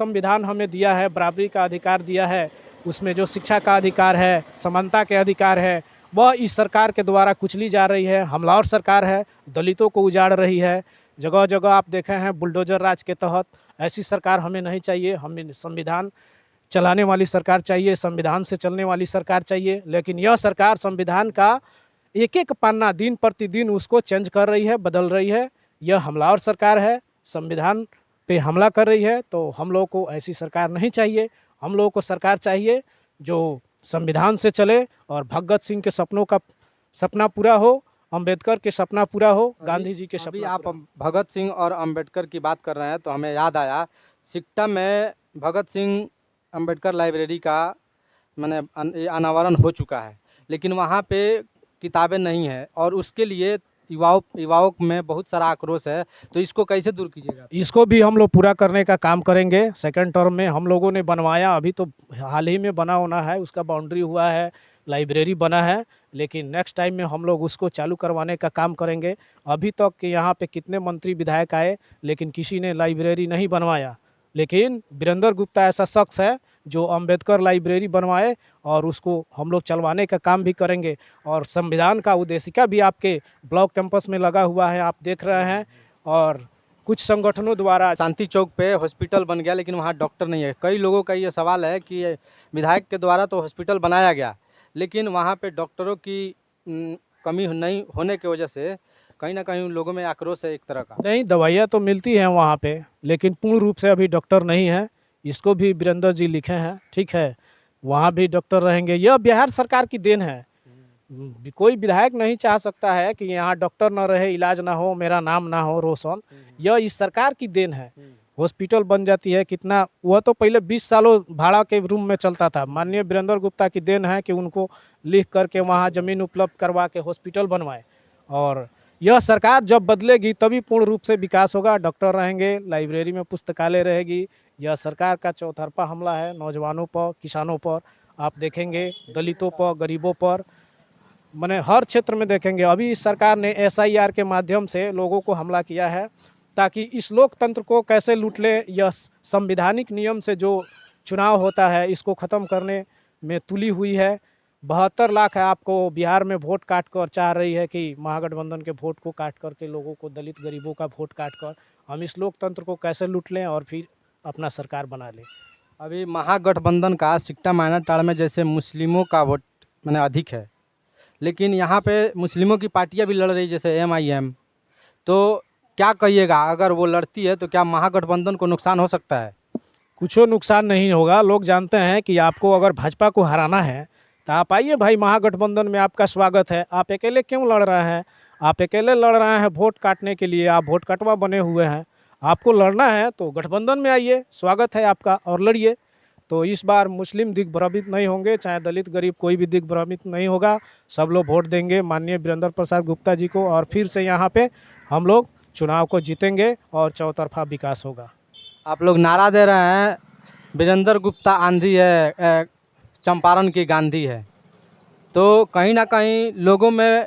संविधान हमें दिया है, बराबरी का अधिकार दिया है, उसमें जो शिक्षा का अधिकार है, समानता के अधिकार है, वह इस सरकार के द्वारा कुचली जा रही है। हमलावर सरकार है, दलितों को उजाड़ रही है। जगह जगह आप देखे हैं बुलडोजर राज के तहत। ऐसी सरकार हमें नहीं चाहिए। हमें संविधान चलाने वाली सरकार चाहिए, संविधान से चलने वाली सरकार चाहिए। लेकिन यह सरकार संविधान का एक एक पन्ना दिन प्रतिदिन उसको चेंज कर रही है, बदल रही है। यह हमलावर सरकार है, संविधान पे हमला कर रही है। तो हम लोगों को ऐसी सरकार नहीं चाहिए। हम लोगों को सरकार चाहिए जो संविधान से चले और भगत सिंह के सपनों का सपना पूरा हो, अंबेडकर के सपना पूरा हो, गांधी जी के अभी सपना आप पूरा हो। भगत सिंह और अंबेडकर की बात कर रहे हैं तो हमें याद आया, सिकटा में भगत सिंह अंबेडकर लाइब्रेरी का ये अनावरण हो चुका है, लेकिन वहाँ पे किताबें नहीं है और उसके लिए युवाओं में बहुत सारा आक्रोश है। तो इसको कैसे दूर कीजिएगा? इसको भी हम लोग पूरा करने का काम करेंगे। सेकंड टर्म में हम लोगों ने बनवाया, अभी तो हाल ही में बना होना है, उसका बाउंड्री हुआ है, लाइब्रेरी बना है। लेकिन नेक्स्ट टाइम में हम लोग उसको चालू करवाने का काम करेंगे। अभी तक के यहाँ पे कितने मंत्री विधायक आए, लेकिन किसी ने लाइब्रेरी नहीं बनवाया। लेकिन वीरेंद्र गुप्ता ऐसा शख्स है जो अंबेडकर लाइब्रेरी बनवाए, और उसको हम लोग चलवाने का काम भी करेंगे। और संविधान का उद्देशिका भी आपके ब्लॉक कैंपस में लगा हुआ है, आप देख रहे हैं। और कुछ संगठनों द्वारा शांति चौक पे हॉस्पिटल बन गया, लेकिन वहाँ डॉक्टर नहीं है। कई लोगों का ये सवाल है कि विधायक के द्वारा तो हॉस्पिटल बनाया गया, लेकिन वहाँ पे डॉक्टरों की कमी नहीं होने की वजह से कहीं ना कहीं उन लोगों में आक्रोश है एक तरह का। नहीं, दवाइयाँ तो मिलती हैं वहाँ पे, लेकिन पूर्ण रूप से अभी डॉक्टर नहीं है। इसको भी वीरेंद्र जी लिखे हैं, ठीक है। वहाँ भी डॉक्टर रहेंगे। यह बिहार सरकार की देन है। कोई विधायक नहीं चाह सकता है कि यहाँ डॉक्टर ना रहे, इलाज ना हो, मेरा नाम ना हो रोशन। यह इस सरकार की देन है। हॉस्पिटल बन जाती है, कितना वह तो पहले 20 सालों भाड़ा के रूम में चलता था। माननीय वीरेंद्र गुप्ता की देन है कि उनको लिख करके वहाँ ज़मीन उपलब्ध करवा के हॉस्पिटल बनवाए। और यह सरकार जब बदलेगी तभी पूर्ण रूप से विकास होगा। डॉक्टर रहेंगे, लाइब्रेरी में पुस्तकालय रहेगी। यह सरकार का चौतरफा हमला है नौजवानों पर, किसानों पर। आप देखेंगे दलितों पर, गरीबों पर, मैंने हर क्षेत्र में देखेंगे। अभी इस सरकार ने SIR के माध्यम से लोगों को हमला किया है, ताकि इस लोकतंत्र को कैसे लूट ले। यह संवैधानिक नियम से जो चुनाव होता है, इसको ख़त्म करने में तुली हुई है। 72 लाख है आपको बिहार में वोट काट कर चाह रही है कि महागठबंधन के वोट को काट करके, लोगों को, दलित गरीबों का वोट काट कर हम इस लोकतंत्र को कैसे लूट लें और फिर अपना सरकार बना लें। अभी महागठबंधन का सिकटा मायनाटाड़ में जैसे मुस्लिमों का वोट अधिक है, लेकिन यहाँ पे मुस्लिमों की पार्टियाँ भी लड़ रही, जैसे MIM। तो क्या कहिएगा, अगर वो लड़ती है तो क्या महागठबंधन को नुकसान हो सकता है? कुछ नुकसान नहीं होगा। लोग जानते हैं कि आपको अगर भाजपा को हराना है तो आप आइए भाई, महागठबंधन में आपका स्वागत है। आप अकेले क्यों लड़ रहे हैं? आप अकेले लड़ रहे हैं वोट काटने के लिए, आप वोट कटवा बने हुए हैं। आपको लड़ना है तो गठबंधन में आइए, स्वागत है आपका, और लड़िए। तो इस बार मुस्लिम दिग्भ्रमित नहीं होंगे, चाहे दलित गरीब कोई भी दिग्भ्रमित नहीं होगा। सब लोग वोट देंगे माननीय वीरेंद्र प्रसाद गुप्ता जी को, और फिर से यहाँ पे हम लोग चुनाव को जीतेंगे और चौतरफा विकास होगा। आप लोग नारा दे रहे हैं वीरेंद्र गुप्ता आंधी है, चंपारण की गांधी है। तो कहीं ना कहीं लोगों में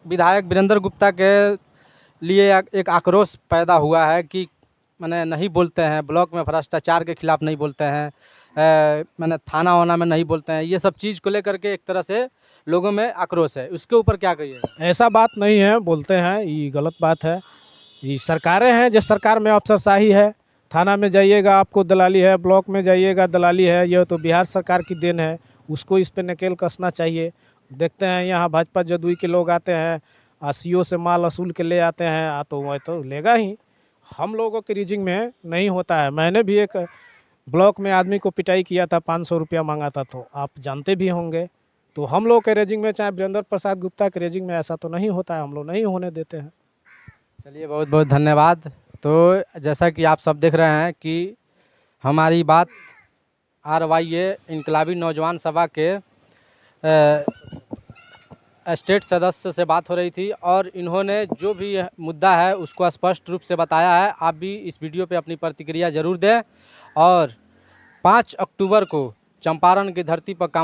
विधायक वीरेंद्र गुप्ता के लिए एक आक्रोश पैदा हुआ है कि मैंने नहीं बोलते हैं, ब्लॉक में भ्रष्टाचार के खिलाफ नहीं बोलते हैं, मैंने थाना वाना में नहीं बोलते हैं। ये सब चीज़ को लेकर के एक तरह से लोगों में आक्रोश है, उसके ऊपर क्या कहिए? ऐसा बात नहीं है, बोलते हैं, ये गलत बात है। ये सरकारें हैं, जिस सरकार में अफसरशाही है। थाना में जाइएगा आपको दलाली है, ब्लॉक में जाइएगा दलाली है। यह तो बिहार सरकार की देन है, उसको इस पे नकेल कसना चाहिए। देखते हैं यहाँ भाजपा जदयू के लोग आते हैं, CO से माल वसूल के ले आते हैं, तो वह तो लेगा ही। हम लोगों के रीजिंग में नहीं होता है। मैंने भी एक ब्लॉक में आदमी को पिटाई किया था, 500 रुपया मांगा था, तो आप जानते भी होंगे। तो हम लोग के रेजिंग में, चाहे वीरेंद्र प्रसाद गुप्ता के रेजिंग में, ऐसा तो नहीं होता है। हम लोग नहीं होने देते हैं। चलिए, बहुत बहुत धन्यवाद। तो जैसा कि आप सब देख रहे हैं कि हमारी बात RYA इनकलाबी नौजवान सभा के स्टेट सदस्य से बात हो रही थी, और इन्होंने जो भी मुद्दा है उसको स्पष्ट रूप से बताया है। आप भी इस वीडियो पे अपनी प्रतिक्रिया ज़रूर दें, और 5 अक्टूबर को चंपारण की धरती पर काम